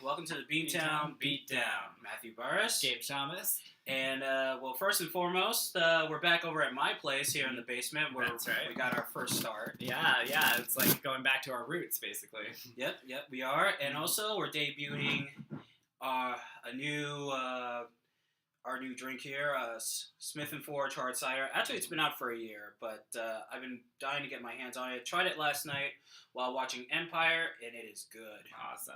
Welcome to the Beantown Beatdown. Matthew Burris. James Thomas. And, well, first and foremost, we're back over at my place here in the basement where That's right. we got our first start. Yeah, it's like going back to our roots, basically. Yep, we are. And also, we're debuting our new drink here, Smith & Forge Hard Cider. Actually, it's been out for a year, but I've been dying to get my hands on it. I tried it last night while watching Empire, and it is good. Awesome.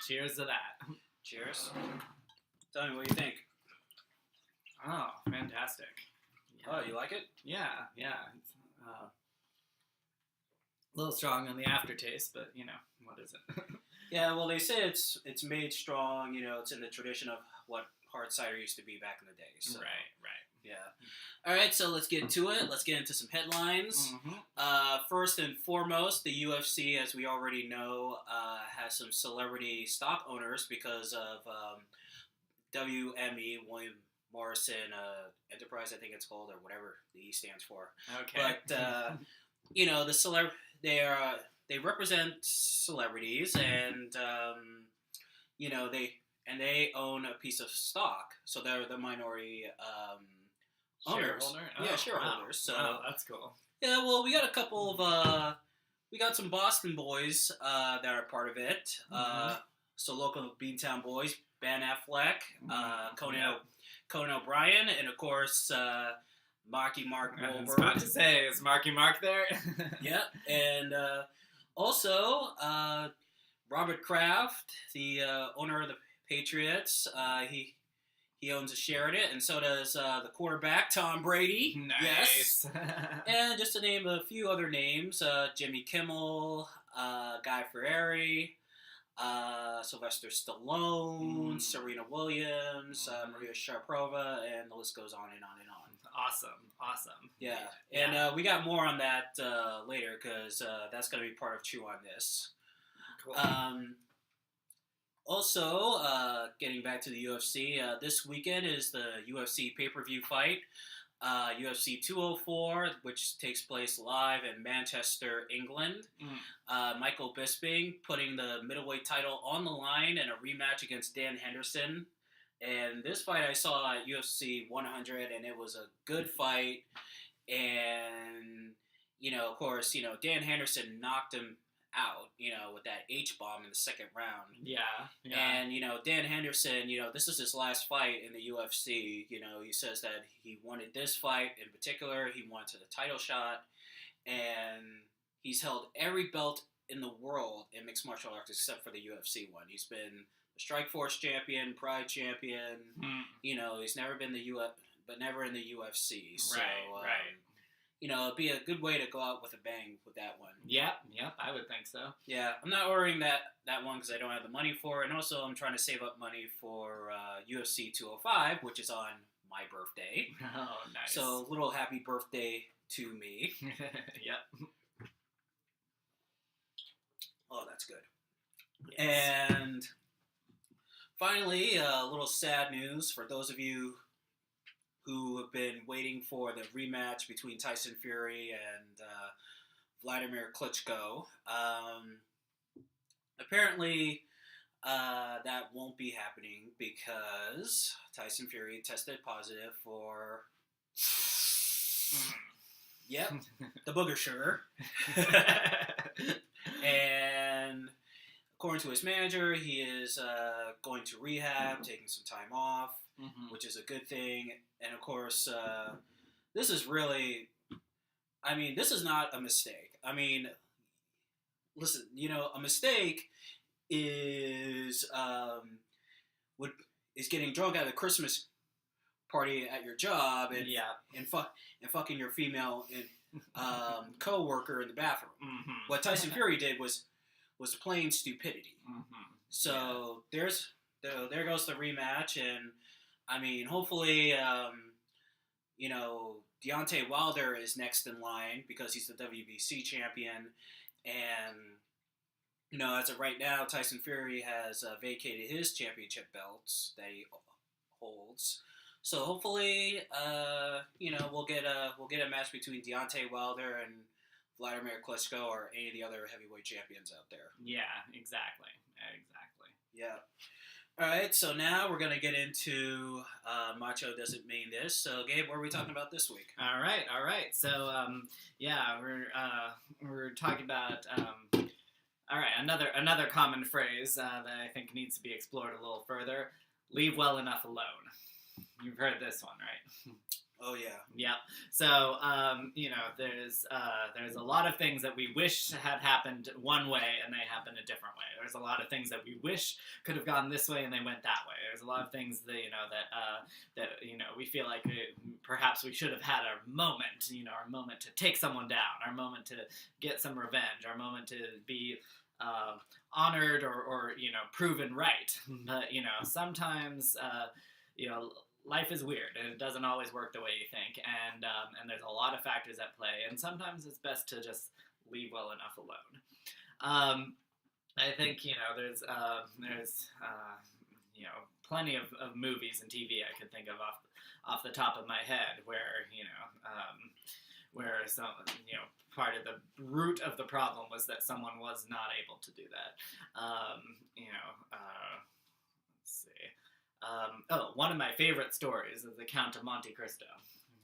Cheers to that. Cheers. Tell me, what do you think? Oh, fantastic. Yeah. Oh, you like it? Yeah. It's, a little strong on the aftertaste, but, what is it? Yeah, well, they say it's made strong, it's in the tradition of what hard cider used to be back in the day. So. Right. Yeah. All right, so let's get into it. Let's get into some headlines. Mm-hmm. First and foremost, the UFC, as we already know, has some celebrity stock owners because of WME, William Morrison Enterprise, I think it's called, or whatever the E stands for. Okay. But they represent celebrities, and they own a piece of stock, so they're the minority owners. Shareholder? Oh, Yeah, shareholders. Wow. So That's cool. yeah, well, we got a couple of we got some Boston boys that are part of it. Mm-hmm. So local Beantown boys, Ben Affleck, Conan O'Brien, and of course Marky Mark Wahlberg. I was about to say, is Marky Mark there? Yeah, and also Robert Kraft, the owner of the Patriots. He owns a share in it, and so does the quarterback, Tom Brady. Nice. Yes. And just to name a few other names, Jimmy Kimmel, Guy Fieri, Sylvester Stallone, Serena Williams, Maria Sharapova, and the list goes on and on and on. Awesome. Yeah. And we got more on that later, because that's going to be part of Chew on This. Cool. Also, getting back to the UFC, this weekend is the UFC pay-per-view fight, UFC 204, which takes place live in Manchester, England. Michael Bisping putting the middleweight title on the line in a rematch against Dan Henderson. And this fight I saw at UFC 100, and it was a good fight. And, of course, Dan Henderson knocked him out, with that H-bomb in the second round. Yeah. And, Dan Henderson, this is his last fight in the UFC. He says that he wanted this fight in particular. He wanted the title shot. And he's held every belt in the world in mixed martial arts except for the UFC one. He's been the Strikeforce champion, Pride champion. He's never been but never in the UFC. So, right. It'd be a good way to go out with a bang with that one. Yep, I would think so. Yeah, I'm not ordering that one because I don't have the money for it, and also I'm trying to save up money for UFC 205, which is on my birthday. Oh, nice. So, little happy birthday to me. Yep. Oh, that's good. Yes. And finally, a little sad news for those of you who have been waiting for the rematch between Tyson Fury and Vladimir Klitschko. Apparently, that won't be happening because Tyson Fury tested positive for, the booger sugar. And according to his manager, he is going to rehab, taking some time off, which is a good thing. And of course, this is really, this is not a mistake. Listen, a mistake is getting drunk at a Christmas party at your job and Yeah. and fucking your female co-worker in the bathroom. Mm-hmm. What Tyson Fury did was plain stupidity. Mm-hmm. So there goes the rematch, and I mean, hopefully, Deontay Wilder is next in line because he's the WBC champion, and as of right now, Tyson Fury has vacated his championship belts that he holds. So hopefully, we'll get a match between Deontay Wilder and Vladimir Klitschko or any of the other heavyweight champions out there. Yeah, exactly. Yeah. All right, so now we're going to get into Macho Doesn't Mean This. So, Gabe, what are we talking about this week? All right. So, we're talking about another common phrase that I think needs to be explored a little further. Leave well enough alone. You've heard this one, right? Oh yeah. Yep. So, there's a lot of things that we wish had happened one way and they happened a different way. There's a lot of things that we wish could have gone this way and they went that way. There's a lot of things that we feel like perhaps we should have had our moment to take someone down, our moment to get some revenge, our moment to be honored or proven right. But sometimes life is weird and it doesn't always work the way you think, and there's a lot of factors at play, and sometimes it's best to just leave well enough alone. I think there's plenty of movies and TV I could think of off the top of my head where some part of the root of the problem was that someone was not able to do that. Let's see. One of my favorite stories is The Count of Monte Cristo.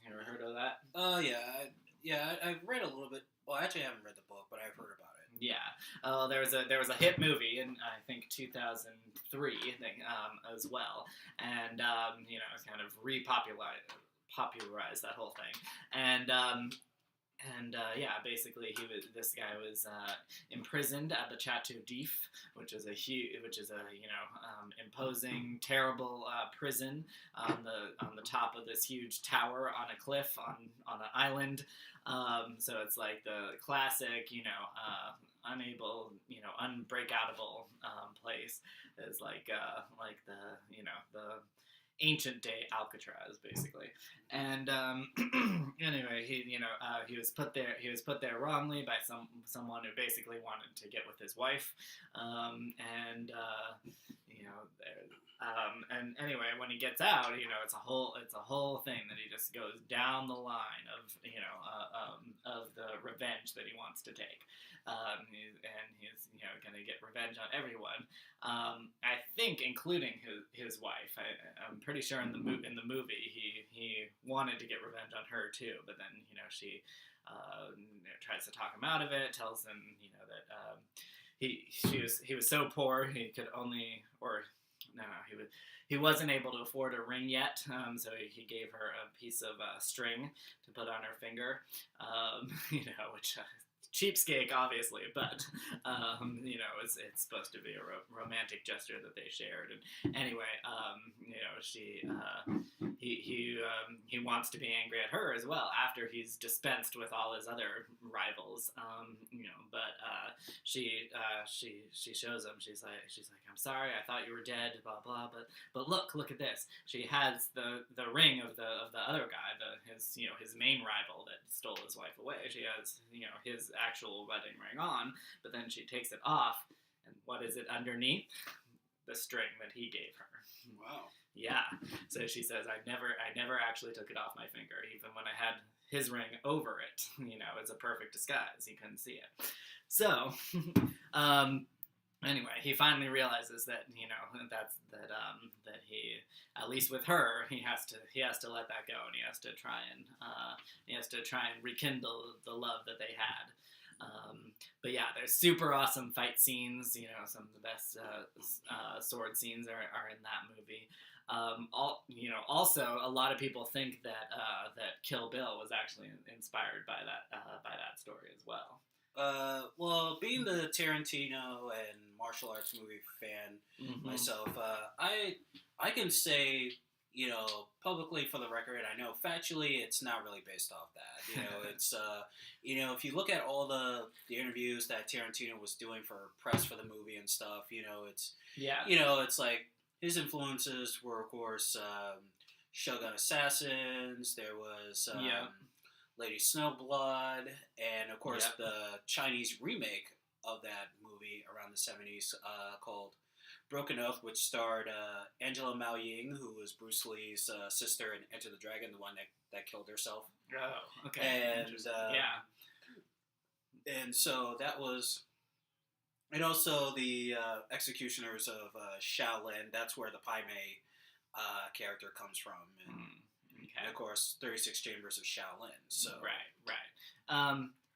You ever heard of that? Oh, yeah. I've read a little bit. Well, actually, I haven't read the book, but I've heard about it. Yeah. There was a hit movie in, I think, 2003 as well. And, kind of popularized that whole thing. And basically this guy was imprisoned at the Chateau d'If, which is a imposing, terrible prison on the top of this huge tower on a cliff on an island. So it's like the classic, unbreakoutable place. It's like the ancient day Alcatraz, basically. And anyway, he was put there. He was put there wrongly by someone who basically wanted to get with his wife. And anyway, when he gets out, it's a whole thing that he just goes down the line of the revenge that he wants to take. He's going to get revenge on everyone. I think, including his wife. I'm pretty sure in the movie he wanted to get revenge on her too, but then she tries to talk him out of it. Tells him that he was so poor he wasn't able to afford a ring yet, so he gave her a piece of string to put on her finger, which cheapskake, obviously, but it's supposed to be a romantic gesture that they shared. And anyway, he wants to be angry at her as well after he's dispensed with all his other rivals. But she shows him. She's like, I'm sorry, I thought you were dead, blah blah. But look at this. She has the ring of the other guy, his main rival that stole his wife away. She has his actual wedding ring on, but then she takes it off, and what is it underneath? The string that he gave her. Wow. Yeah. So she says, I never actually took it off my finger, even when I had his ring over it. It's a perfect disguise. He couldn't see it. So, anyway, he finally realizes that that he, at least with her, he has to let that go, and he has to try and rekindle the love that they had. But yeah, there's super awesome fight scenes. Some of the best sword scenes are in that movie. Also, a lot of people think that Kill Bill was actually inspired by that story as well. Well, being the Tarantino and martial arts movie fan myself, I can say publicly for the record, I know factually it's not really based off that. It's if you look at all the interviews that Tarantino was doing for press for the movie and stuff, it's it's like his influences were, of course, Shogun Assassins. There was Lady Snowblood, and of course the Chinese remake of that movie around the 70s called Broken Oath, which starred Angela Mao Ying, who was Bruce Lee's sister in Enter the Dragon, the one that killed herself. Oh, okay. And and so that was, and also the Executioners of Shaolin. That's where the Pai Mei character comes from, and of course 36 Chambers of Shaolin. So right.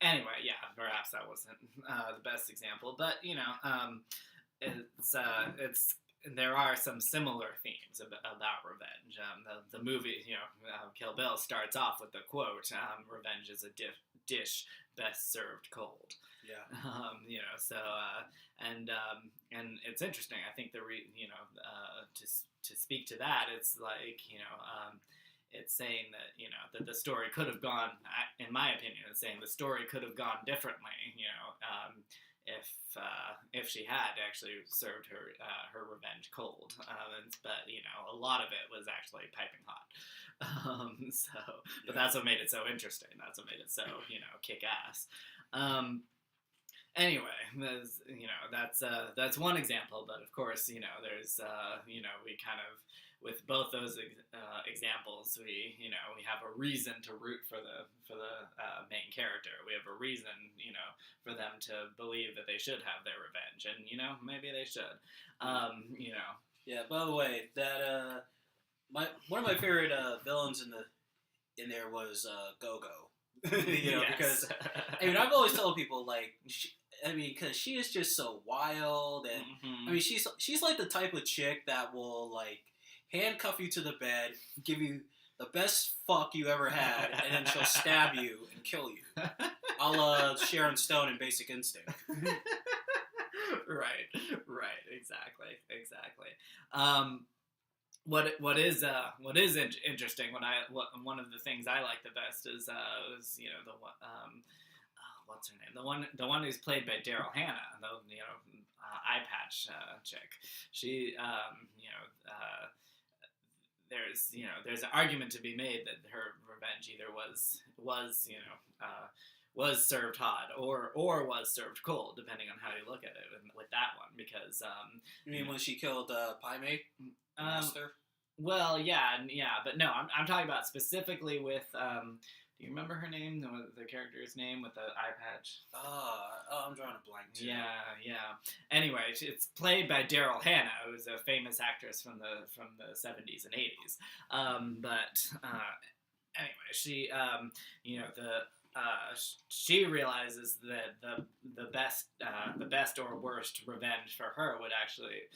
Anyway, perhaps that wasn't the best example, but it's there are some similar themes about revenge. The movie, Kill Bill starts off with the quote, "Revenge is a dish best served cold." Yeah. And it's interesting. I think to speak to that, it's like it's saying that that the story could have gone. In my opinion, it's saying the story could have gone differently. If she had actually served her revenge cold, but a lot of it was actually piping hot. But that's what made it so interesting. That's what made it so kick ass. Anyway, that's one example. But of course, there's we kind of, with both those examples, we have a reason to root for the main character. We have a reason, for them to believe that they should have their revenge, and maybe they should. Yeah. By the way, that one of my favorite villains in there was Go-Go. Because I've always told people because she is just so wild, and she's like the type of chick that will handcuff you to the bed, give you the best fuck you ever had, and then she'll stab you and kill you. A la Sharon Stone in Basic Instinct. Right, exactly. What is interesting, one of the things I like the best is the one, what's her name, the one who's played by Daryl Hannah, the eye patch chick. She there's an argument to be made that her revenge either was served hot or was served cold, depending on how you look at it. And with that one, because you mean when she killed Pai Mei, master? Well, yeah, but no, I'm talking about specifically with. Do you remember her name? The character's name with the eye patch? I'm drawing a blank too. Yeah. Anyway, it's played by Daryl Hannah, who's a famous actress from the 70s and 80s. Anyway, she she realizes that the best or worst revenge for her would actually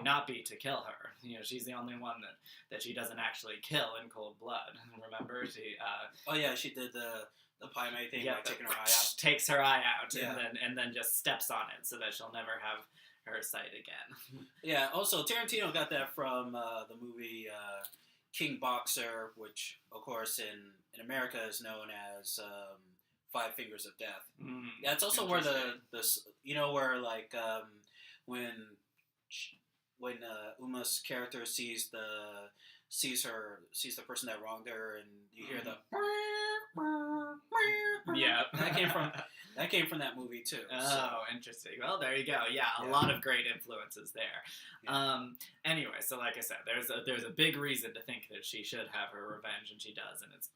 not be to kill her. She's the only one that she doesn't actually kill in cold blood. Remember, she did the Pai Mei thing by taking her eye out. Takes her eye out, and then just steps on it so that she'll never have her sight again. Yeah. Also, Tarantino got that from the movie King Boxer, which of course in America is known as Five Fingers of Death. Yeah, it's also where where when Uma's character sees the person that wronged her, and you hear the that came from that movie too. Oh, interesting. Well, there you go. Yeah, a lot of great influences there. Yeah. Anyway, so like I said, there's a big reason to think that she should have her revenge, and she does, and it's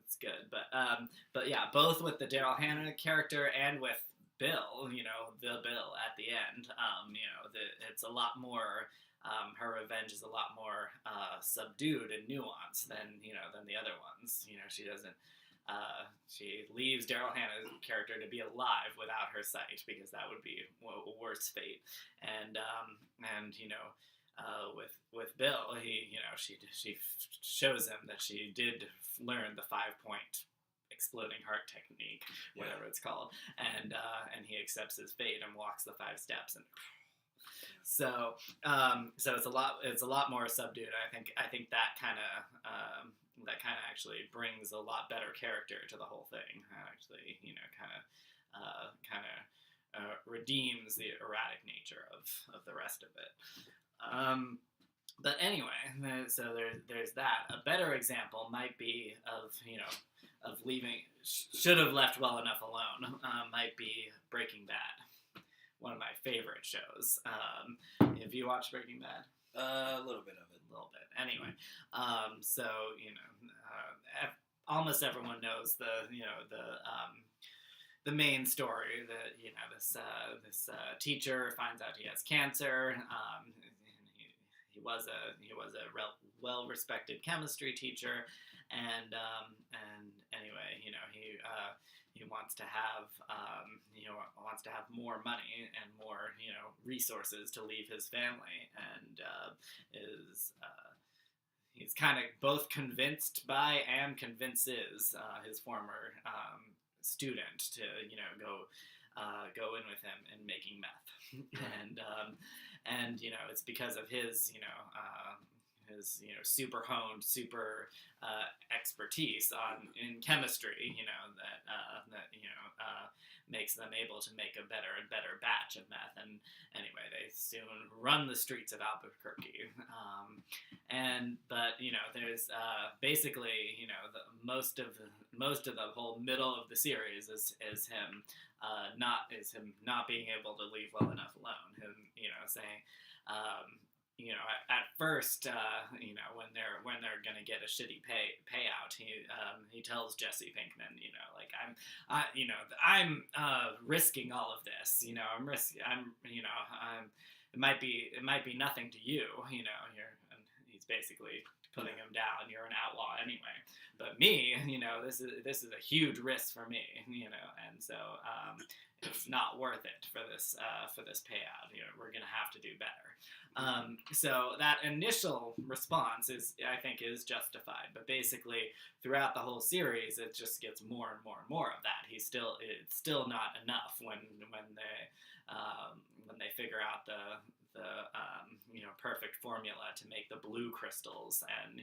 it's good. But yeah, both with the Daryl Hannah character and with Bill, the Bill at the end, it's a lot more. Her revenge is a lot more subdued and nuanced than the other ones. She doesn't. She leaves Daryl Hannah's character to be alive without her sight, because that would be a worse fate. And with Bill, she shows him that she did learn the 5-point exploding heart technique, whatever it's called, and he accepts his fate and walks the 5 steps, and So it's a lot more subdued. I think that kind of actually brings a lot better character to the whole thing. Actually, redeems the erratic nature of the rest of it. But anyway, so there's that. A better example might be of leaving. Should have left well enough alone. Might be Breaking Bad, one of my favorite shows. Have you watched Breaking Bad? A little bit of it. A little bit. Anyway, almost everyone knows the main story that this teacher finds out he has cancer. He was a well-respected chemistry teacher, and anyway, he wants to have more money and more resources to leave his family, and he's kind of both convinced by and convinces his former student to go in with him in making meth, and it's because of his super honed, super expertise in chemistry, that makes them able to make a better and better batch of meth. And anyway, they soon run the streets of Albuquerque. But there's basically most of the whole middle of the series is him not being able to leave well enough alone. Him saying. At first, when they're gonna get a shitty payout, he tells Jesse Pinkman, I'm risking all of this, it might be nothing to you, and he's basically putting him down. You're an outlaw anyway, but me, this is a huge risk for me, and so it's not worth it for this payout. We're gonna have to do better. So that initial response is justified, but basically throughout the whole series, it just gets more and more and more of that. It's still not enough when they figure out the perfect formula to make the blue crystals, and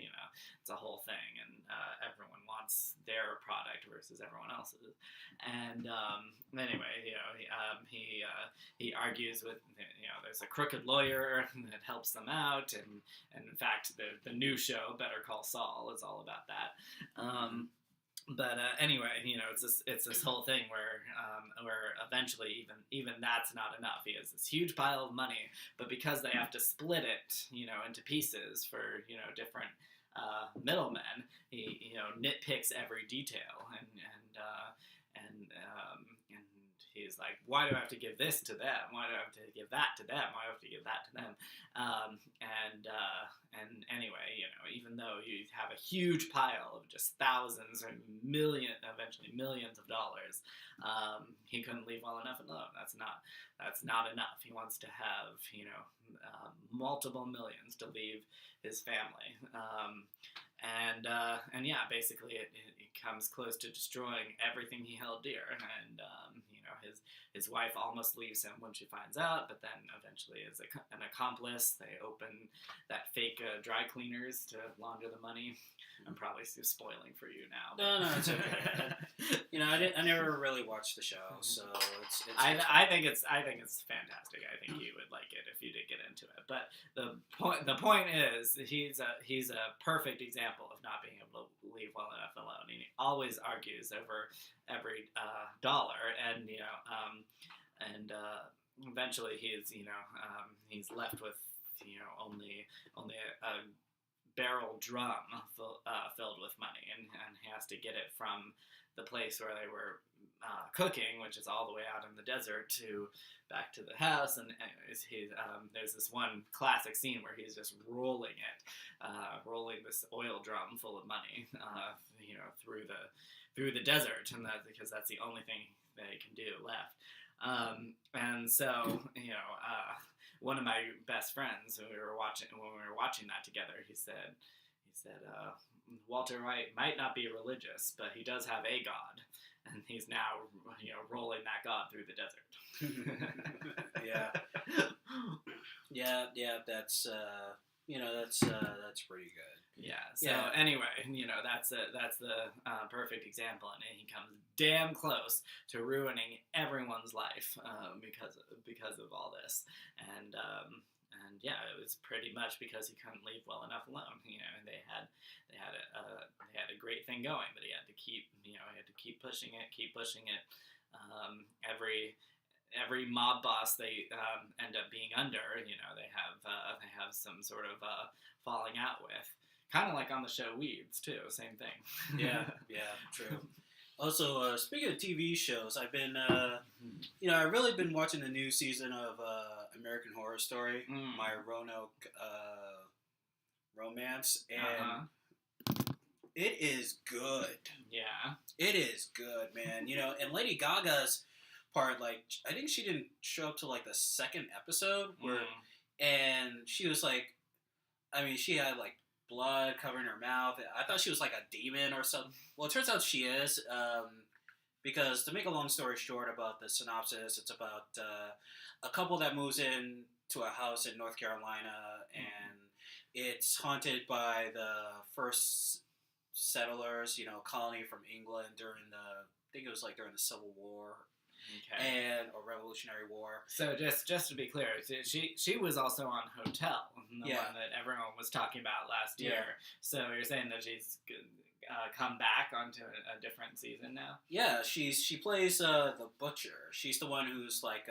it's a whole thing, and everyone wants their product versus everyone else's. And anyway, he argues with there's a crooked lawyer that helps them out, and in fact the new show Better Call Saul is all about that. But anyway, it's this whole thing where eventually even that's not enough. He has this huge pile of money, but because they have to split it, into pieces for different middlemen, he nitpicks every detail, and he's like, why do I have to give this to them? Why do I have to give that to them? Why do I have to give that to them? And anyway, even though you have a huge pile of just thousands or eventually millions of dollars, he couldn't leave well enough alone. That's not enough. He wants to have, multiple millions to leave his family. And yeah, basically it comes close to destroying everything he held dear, and his wife almost leaves him when she finds out, but then eventually as an accomplice, they open that fake dry cleaners to launder the money. I'm probably spoiling for you now. No, it's okay. I never really watched the show, so it's I think it's fantastic. I think you would like it if you did get into it. But the point is, he's a perfect example of not being able to leave well enough alone. He always argues over every dollar, and eventually he's left with only a barrel drum filled with money, and he has to get it from the place where they were cooking, which is all the way out in the desert, back to the house. And anyways, there's this one classic scene where he's just rolling this oil drum full of money, through the desert, and because that's the only thing that he can do left. And so, one of my best friends, when we were watching that together, he said, Walter White might not be religious, but he does have a God, and he's now, rolling that God through the desert. Yeah. Yeah, that's that's pretty good. Yeah. So anyway, that's the perfect example, and he comes damn close to ruining everyone's life because of all this, and yeah, it was pretty much because he couldn't leave well enough alone. They had a great thing going, but he had to keep pushing it. Every mob boss they end up being under, they have some sort of falling out with. Kind of like on the show Weeds, too. Same thing. Yeah, true. Also, speaking of TV shows, I've been, I've really been watching the new season of American Horror Story, My Roanoke Romance, and it is good. Yeah. It is good, man. And Lady Gaga's part, like, I think she didn't show up to, like, the second episode, and she was, like, she had, like, blood covering her mouth. I thought she was like a demon or something. Well, it turns out she is, because to make a long story short about the synopsis, it's about a couple that moves in to a house in North Carolina, and it's haunted by the first settlers, colony from England during I think it was like during the Civil War. Okay. Or Revolutionary War. So just to be clear, she was also on Hotel, the one that everyone was talking about last year. So you're saying that she's come back onto a different season now? Yeah, she plays the Butcher. She's the one who's like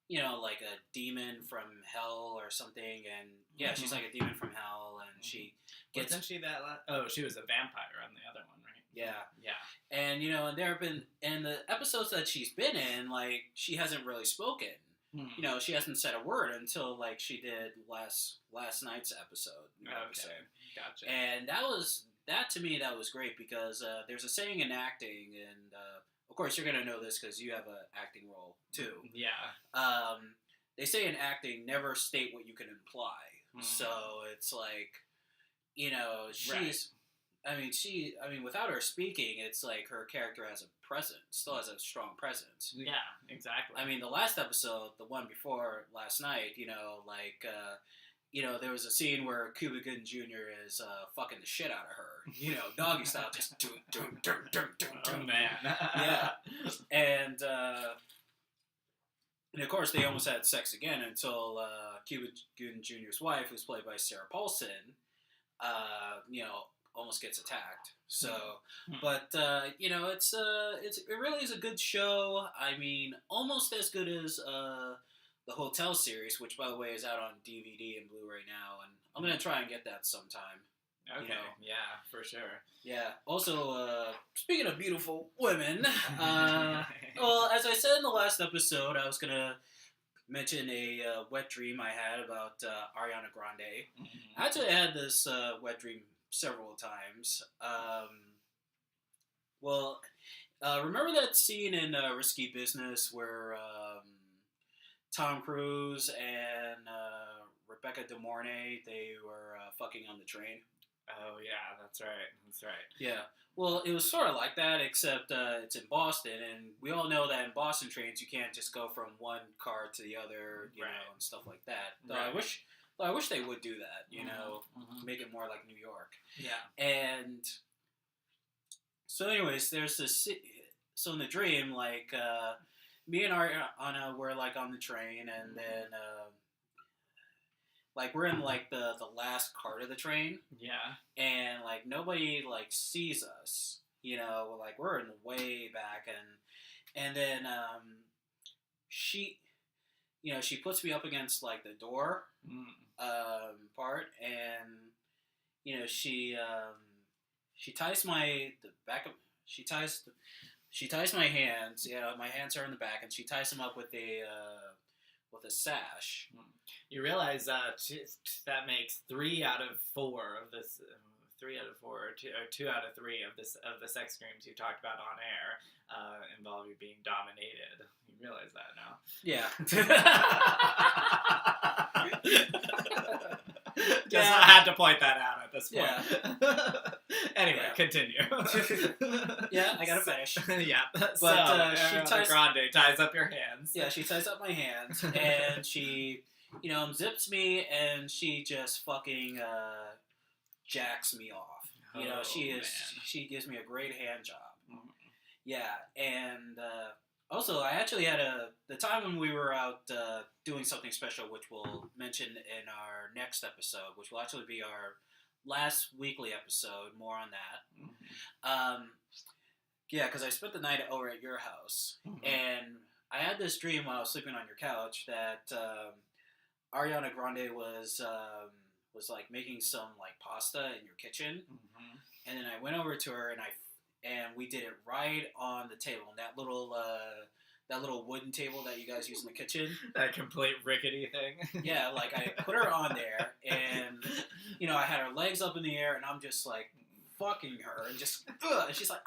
like a demon from hell or something, and she's like a demon from hell, and she gets... Wasn't she that Oh, she was a vampire on the other one, right? Yeah. And, and there have been, and the episodes that she's been in, like, she hasn't really spoken. She hasn't said a word until, like, she did last night's episode. Okay, gotcha. And that to me, that was great, because there's a saying in acting, and, of course, you're going to know this because you have an acting role, too. Yeah. They say in acting, never state what you can imply. So it's like, she's... Right. Without her speaking, it's like her character has a presence, still has a strong presence. Yeah, exactly. The last episode, the one before last night, there was a scene where Cuba Gooding Jr. is fucking the shit out of her, doggy style, just doom. Oh, man. Yeah. And of course, they almost had sex again until Cuba Gooding Jr.'s wife, who's played by Sarah Paulson, almost gets attacked. So, but it really is a good show. Almost as good as the Hotel series, which by the way is out on DVD and Blu-ray now, and I'm gonna try and get that sometime. Okay, yeah, for sure. Yeah. Also, speaking of beautiful women, well, as I said in the last episode, I was gonna mention a wet dream I had about Ariana Grande. Actually, I had this wet dream several times. Remember that scene in Risky Business where Tom Cruise and Rebecca De Mornay, they were fucking on the train? Oh, yeah, that's right. Yeah. Well, it was sort of like that, except it's in Boston, and we all know that in Boston trains, you can't just go from one car to the other, you know, and stuff like that. Right. I wish they would do that, make it more like New York. Yeah. And so anyways, there's this, so in the dream, like, me and Ariana were, like, on the train, and then, like, we're in, like, the last cart of the train. Yeah. And, like, nobody, like, sees us, like, we're in the way back, and then, she puts me up against, like, the door, part, and, she ties she ties my hands, my hands are in the back, and she ties them up with a sash. You realize that makes 3 out of 4 of this, 3 out of 4, or 2 out of 3 of the sex dreams you talked about on air involve you being dominated. You realize that now? Yeah. I had to point that out at this point. Yeah. Anyway, continue. Yeah, I gotta finish. Yeah. But she Grande ties up your hands. Yeah, she ties up my hands, and she, zips me, and she just fucking jacks me off. She gives me a great hand job. Mm-hmm. Yeah, and also I actually had the time when we were out doing something special, which we'll mention in our next episode, which will actually be our last weekly episode. More on that. Mm-hmm. Yeah, because I spent the night over at your house, and I had this dream while I was sleeping on your couch that Ariana Grande was like making some like pasta in your kitchen, and then I went over to her and we did it right on the table, that little wooden table that you guys use in the kitchen. That complete rickety thing. Yeah, like I put her on there, and I had her legs up in the air, and I'm just like fucking her, and just and she's like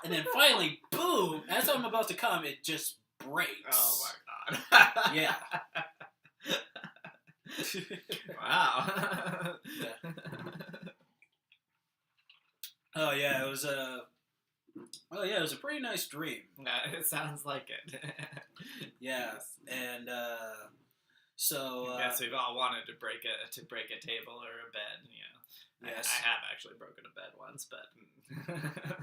and then finally, boom! As I'm about to come, it just breaks. Oh my god! Yeah. Wow. Yeah. Oh yeah, it was a pretty nice dream. It sounds like it. Yeah, and so I guess we've all wanted to break a table or a bed. Yes. I have actually broken a bed once, but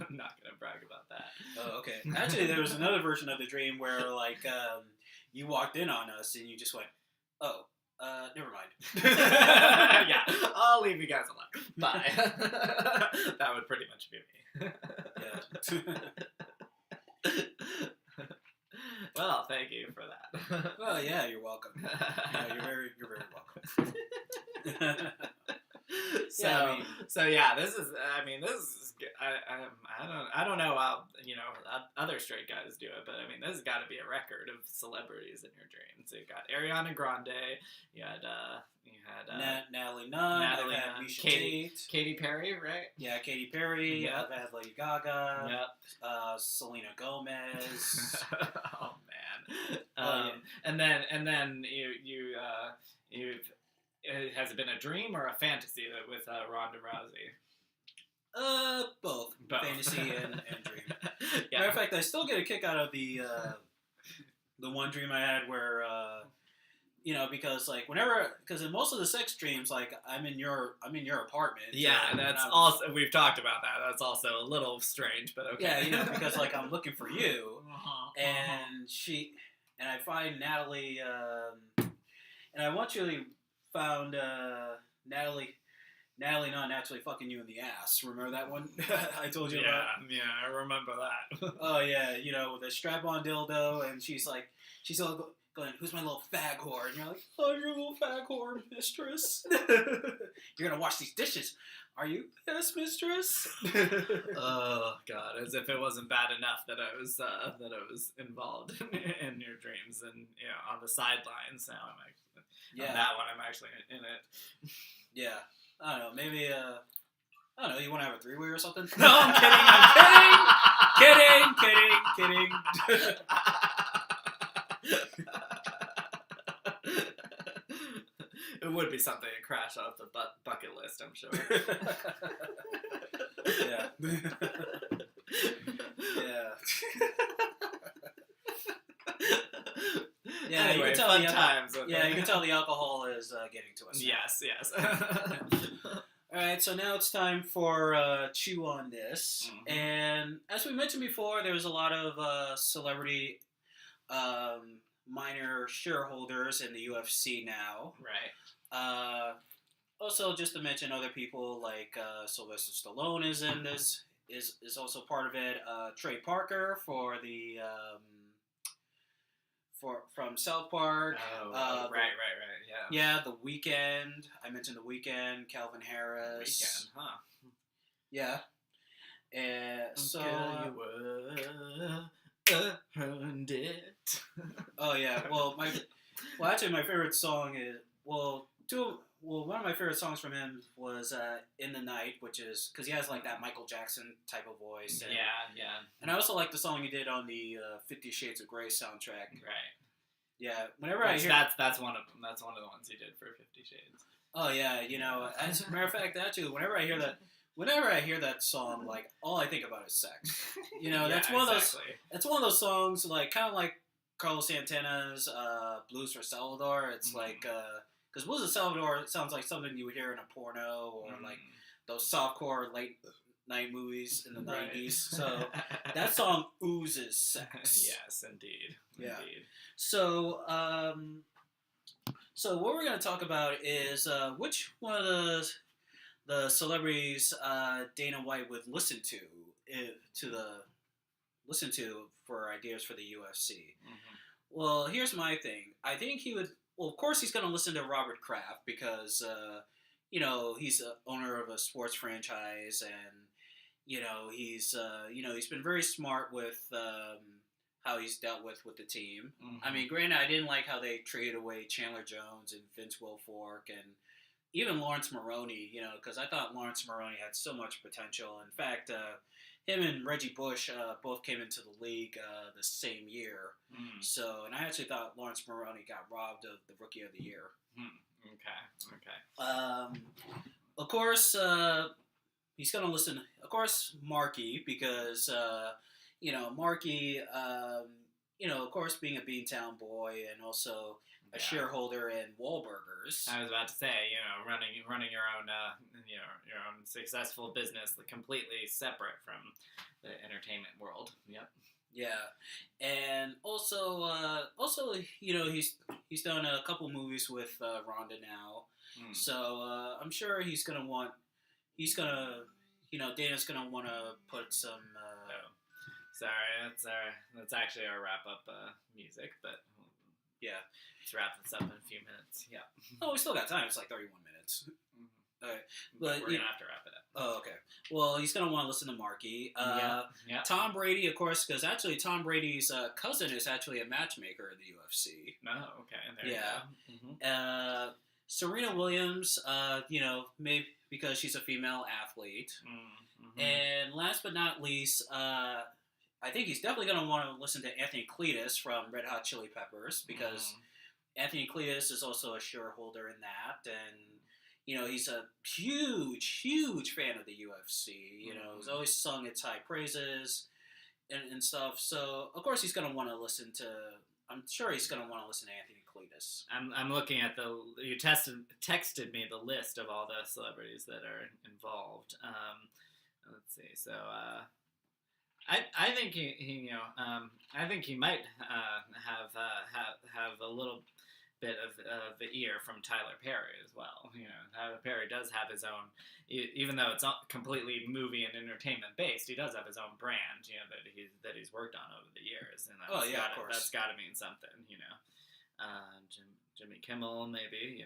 I'm not gonna brag about that. Oh, okay. Actually, there was another version of the dream where like you walked in on us and you just went, "Oh, never mind." Yeah, I'll leave you guys alone. Bye. That would pretty much be me. Yeah. Well, thank you for that. Well, yeah, you're welcome. You're very welcome. So yeah, this is I don't know how other straight guys do it, but I mean this has got to be a record of celebrities in your dreams. So you got Ariana Grande, you had Natalie Nunn, Misha Tate, Katy Perry, right? Yeah, Katy Perry. Yep. I've had Lady Gaga. Yep. Selena Gomez. Oh man. And then you've has it been a dream or a fantasy with Ronda Rousey? Both. Fantasy and dream. Yeah. Matter of fact, I still get a kick out of the one dream I had where because in most of the sex dreams, like I'm in your apartment. Yeah, that's also, we've talked about that. That's also a little strange, but okay. Yeah, because like I'm looking for you, and I find Natalie, and I actually found Natalie not actually fucking you in the ass. Remember that one I told you about? Yeah, I remember that. Oh yeah, with a strap-on dildo, and she's all going, "Who's my little fag whore?" And you're like, "Oh, you're a little fag whore, mistress." "You're gonna wash these dishes, are you?" "Yes, mistress." Oh God, as if it wasn't bad enough that I was involved in your dreams and on the sidelines. Now I'm actually on that one. I'm actually in it. Yeah, I don't know. Maybe I don't know. You want to have a three-way or something? No, I'm kidding. It would be something to crash off the bucket list, I'm sure. Yeah. Yeah. Yeah, anyway, you can tell fun times. Yeah, you can tell the alcohol is getting to us. Yes. All right, so now it's time for Chew on This. Mm-hmm. And as we mentioned before, there's a lot of celebrity minor shareholders in the UFC now. Right. Also, just to mention other people like Sylvester Stallone is in this, is also part of it. Trey Parker for the from South Park. Oh, right. Yeah, The Weeknd. I mentioned The Weeknd. Calvin Harris. Weeknd, huh? Yeah. So. Earned it. Oh yeah. Well, actually, my favorite song is one of my favorite songs from him was "In the Night," which is because he has like that Michael Jackson type of voice. And, yeah. And I also like the song he did on the 50 Shades of Grey soundtrack. Right. Yeah. Whenever I hear that's one of them. That's one of the ones he did for 50 Shades. Oh yeah. As a matter of fact, actually, whenever I hear that song, like all I think about is sex. That's one of those. That's one of those songs, like kind of like Carlos Santana's Blues for Salvador. It's like because Blues of Salvador sounds like something you would hear in a porno or like those softcore late night movies in the '90s. So that song oozes sex. Yes, indeed. Yeah. Indeed. So so what we're going to talk about is which one of the celebrities Dana White would listen to for ideas for the UFC. Well, here's my thing. I think he would. Well, of course, he's going to listen to Robert Kraft because he's the owner of a sports franchise, and he's been very smart with how he's dealt with the team. I mean, granted, I didn't like how they traded away Chandler Jones and Vince Wilfork and even Lawrence Moroney, because I thought Lawrence Moroney had so much potential. In fact, him and Reggie Bush both came into the league the same year. So, and I actually thought Lawrence Moroney got robbed of the Rookie of the Year. Okay. Of course, he's going to listen. Of course, Marky, because Marky, of course, being a Beantown boy and also a shareholder in Wahlburgers. I was about to say, running your own, your own successful business, completely separate from the entertainment world. Yep. Yeah, and also, he's done a couple movies with Rhonda now, so I'm sure Dana's gonna want to put some. Sorry, that's actually our wrap up music, but yeah, let's wrap this up in a few minutes. Yeah. Oh, we still got time. It's like 31 minutes. All right, but we're gonna have to wrap it up. Oh, okay. Well, he's gonna want to listen to Marky. Yeah. Tom Brady, of course, because actually Tom Brady's cousin is actually a matchmaker in the UFC. Oh, okay. There you go. Serena Williams, maybe because she's a female athlete. And last but not least, I think he's definitely going to want to listen to Anthony Kiedis from Red Hot Chili Peppers because Anthony Kiedis is also a shareholder in that, and he's a huge fan of the UFC. He's always sung its high praises and stuff. So of course he's going to want to listen to. I'm sure he's going to want to listen to Anthony Kiedis. I'm looking at you texted me the list of all the celebrities that are involved. Let's see. So I think I think he might have a little bit of the ear from Tyler Perry as well. Tyler Perry does have his own, even though it's not completely movie and entertainment based, he does have his own brand, that he's worked on over the years, and of course, that's got to mean something, Jimmy Kimmel, maybe,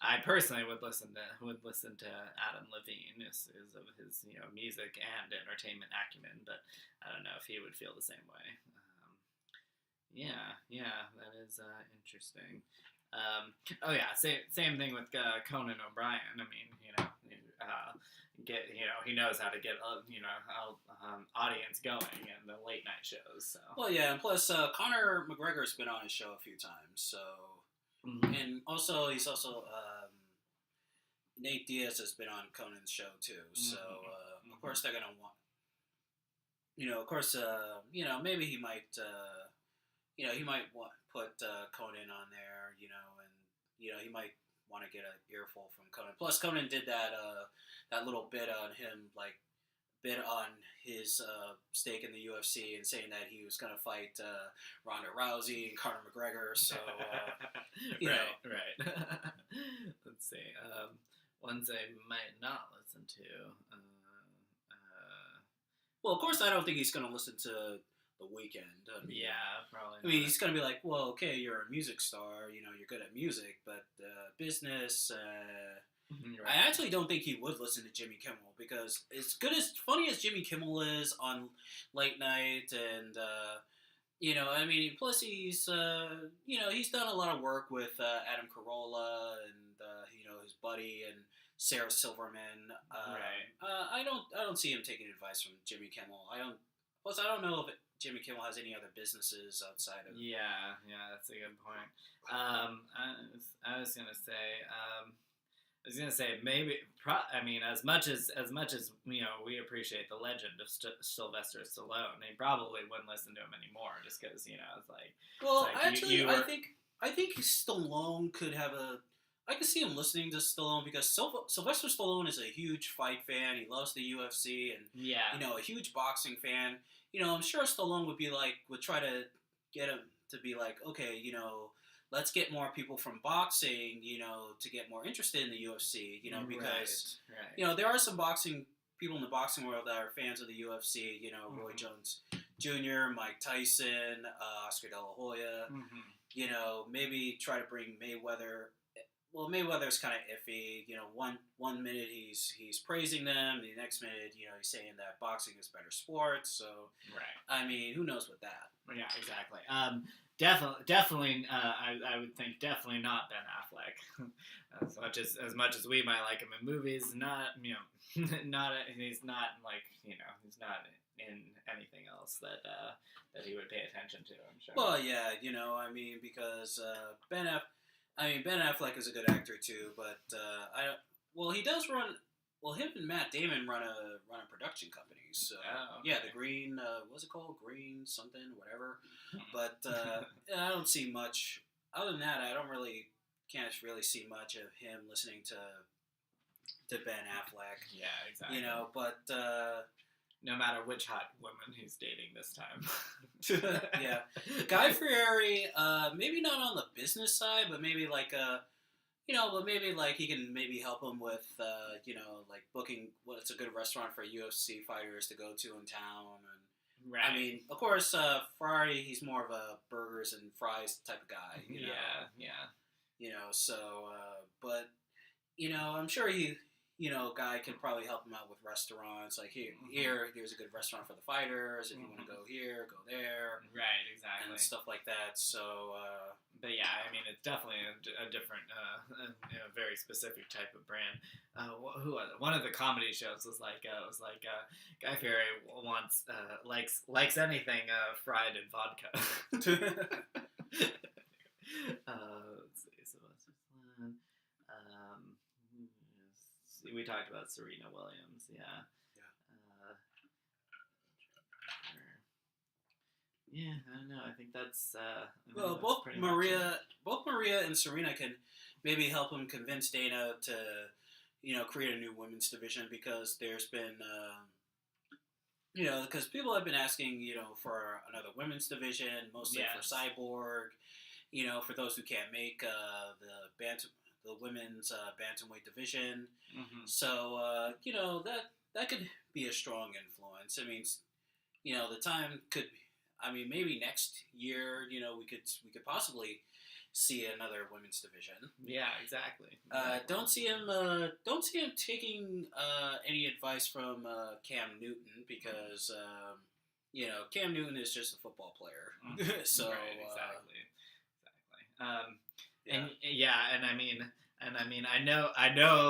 I personally would listen to Adam Levine of his music and entertainment acumen, but I don't know if he would feel the same way. Yeah, that is interesting. Same thing with Conan O'Brien. I mean, he knows how to get audience going in the late night shows. So. Well, yeah, and plus Conor McGregor's been on his show a few times, so and also he's also Nate Diaz has been on Conan's show too. So of course they're gonna want, maybe he might. He might put Conan on there, and he might want to get an earful from Conan. Plus, Conan did that little bit on him, bit on his stake in the UFC and saying that he was going to fight Ronda Rousey and Conor McGregor. So, right. Let's see. Ones I might not listen to. Well, of course, I don't think he's going to listen to The Weeknd. Probably. I mean, he's gonna be like, well, okay, you're a music star, you're good at music, but business. Right. I actually don't think he would listen to Jimmy Kimmel because funny as Jimmy Kimmel is on late night, and plus he's he's done a lot of work with Adam Carolla and his buddy and Sarah Silverman. Right. I don't see him taking advice from Jimmy Kimmel. I don't know if Jimmy Kimmel has any other businesses outside of. Yeah, that's a good point. I was gonna say, was gonna say maybe. I mean, as much as we appreciate the legend of Sylvester Stallone, they probably wouldn't listen to him anymore just because it's like. Well, it's like actually, I think Stallone could have a. I could see him listening to Stallone because Sylvester Stallone is a huge fight fan. He loves the UFC and a huge boxing fan. I'm sure Stallone would try to get him to be like, okay, let's get more people from boxing, to get more interested in the UFC, because there are some people in the boxing world that are fans of the UFC. Roy Jones Jr., Mike Tyson, Oscar De La Hoya. Maybe try to bring Mayweather. Well, Mayweather's kind of iffy. One minute he's praising them, the next minute he's saying that boxing is better sport. So, I mean, who knows with that? Yeah, exactly. Definitely. I would think definitely not Ben Affleck. as much as we might like him in movies, he's not he's not in anything else that he would pay attention to. I'm sure. Well, yeah, I mean, because Ben Affleck is a good actor too, but he does run. Well, him and Matt Damon run a production company. So okay. yeah, the Green, what's it called? Green something, whatever. But I don't see much. Other than that, can't really see much of him listening to Ben Affleck. Yeah, exactly. But no matter which hot woman he's dating this time. Yeah, Guy Fieri, maybe not on the business side, but maybe he can maybe help him with, booking what's a good restaurant for UFC fighters to go to in town. And right. I mean, of course, Ferrari, he's more of a burgers and fries type of guy. Yeah. But I'm sure Guy can probably help him out with restaurants. Like here's a good restaurant for the fighters. If you want to go here, go there. Right, exactly. And stuff like that. So. But yeah, I mean, it's definitely a different, very specific type of brand. Who was it? One of the comedy shows was like Guy Fieri likes anything fried in vodka. Let's see, Sylvester Stallone. We talked about Serena Williams, yeah. Yeah, I don't know. I think that's. Both Maria and Serena can maybe help him convince Dana to, create a new women's division because there's been, because people have been asking, for another women's division, mostly for Cyborg, for those who can't make the women's bantamweight division. Mm-hmm. So that could be a strong influence. I mean, the time could. I mean, maybe next year, we could possibly see another women's division. Yeah, exactly. Don't see him taking any advice from Cam Newton because Cam Newton is just a football player. So right, exactly. And I know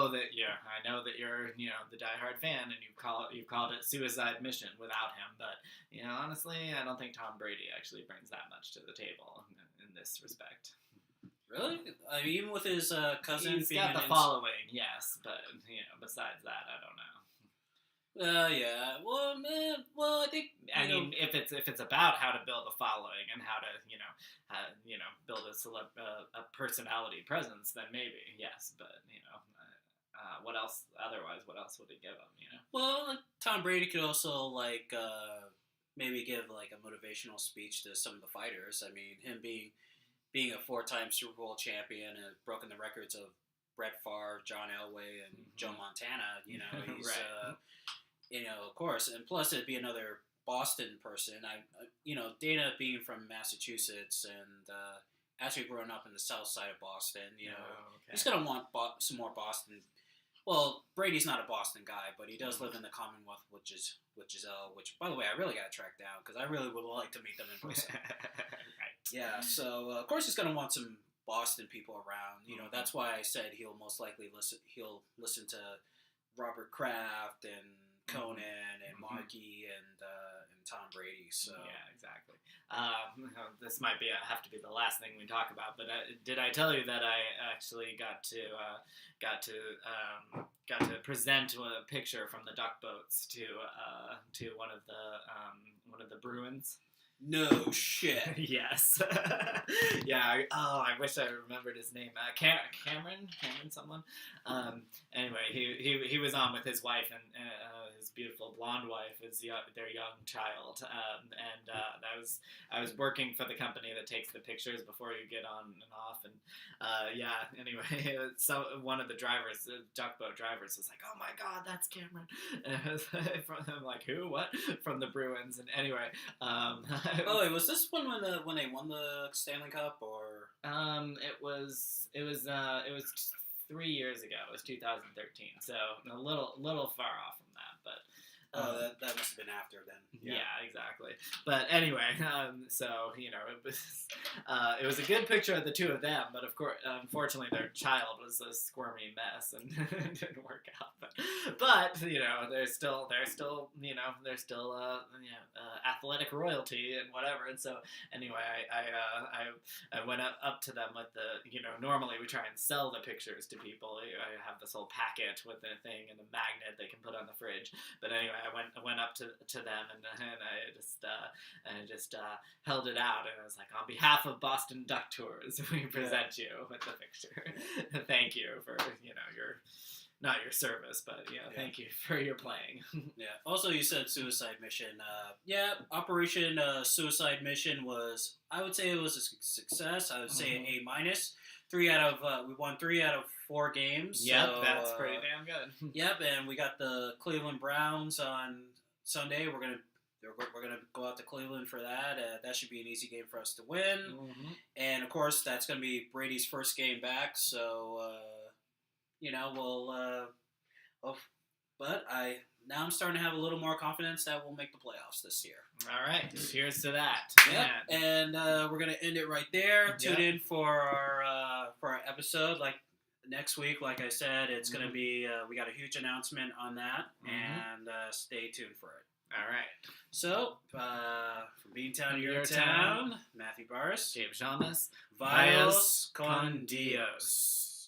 that you're the diehard fan and you've called it suicide mission without him, but honestly I don't think Tom Brady actually brings that much to the table in this respect. Really? I mean, even with his cousin, he's got the following, yes, but besides that, I don't know. Yeah. Well, man. Well, I think. I mean, if it's about how to build a following and how to build a personality presence, then maybe yes. But what else? Otherwise, what else would it give him? Well, Tom Brady could also maybe give a motivational speech to some of the fighters. I mean, him being a 4-time Super Bowl champion and broken the records of Brett Favre, John Elway, and Joe Montana. He's right. Of course, and plus it'd be another Boston person. Dana being from Massachusetts and actually growing up in the south side of Boston, he's gonna want some more Boston. Well, Brady's not a Boston guy, but he does live in the Commonwealth, which by the way, I really got to track down because I really would like to meet them in person. Right. Yeah, so of course he's gonna want some Boston people around. That's why I said he'll most likely listen to Robert Kraft and Conan and Markey and Tom Brady. So yeah, exactly. This might have to be the last thing we talk about, but did I tell you that I actually got to present a picture from the duck boats to one of the Bruins? no shit. Yes. Yeah. I wish I remembered his name. Cameron someone. Anyway, he was on with his wife and his beautiful blonde wife, their young child. And I was working for the company that takes the pictures before you get on and off. And yeah. Anyway, so one of the drivers, the duck boat drivers, was like, "Oh my God, that's Cameron." And I was I'm like, "Who? What?" From the Bruins. And anyway. Oh, wait, was this one when they won the Stanley Cup, or? It was 3 years ago. It was 2013, so a little far off from that, but. That must have been after then. Yeah, exactly. But anyway, so it was a good picture of the two of them, but of course, unfortunately, their child was a squirmy mess and it didn't work out. But they're still athletic royalty and whatever. And so anyway, I went up to them with the normally we try and sell the pictures to people. I have this whole packet with a thing and a magnet they can put on the fridge. But anyway, I went up to them and I just held it out and I was like, "On behalf of Boston Duck Tours, we present you with the picture. Thank you for not your service, but thank you for your playing." Yeah. Also, you said Suicide Mission. Operation Suicide Mission I would say it was a success. I would say an A-. We won 3 out of 4 games. Yep, so, that's pretty damn good. Yep, and we got the Cleveland Browns on Sunday. We're gonna go out to Cleveland for that. That should be an easy game for us to win. Mm-hmm. And of course, that's gonna be Brady's first game back. So now I'm starting to have a little more confidence that we'll make the playoffs this year. All right, cheers to that. Yep. And we're gonna end it right there. Tune in for our episode. Like next week, like I said, it's gonna be we got a huge announcement on that, and stay tuned for it. All right. So from Beantown to your town, Matthew Barris, James Shamus, Vios con Dios.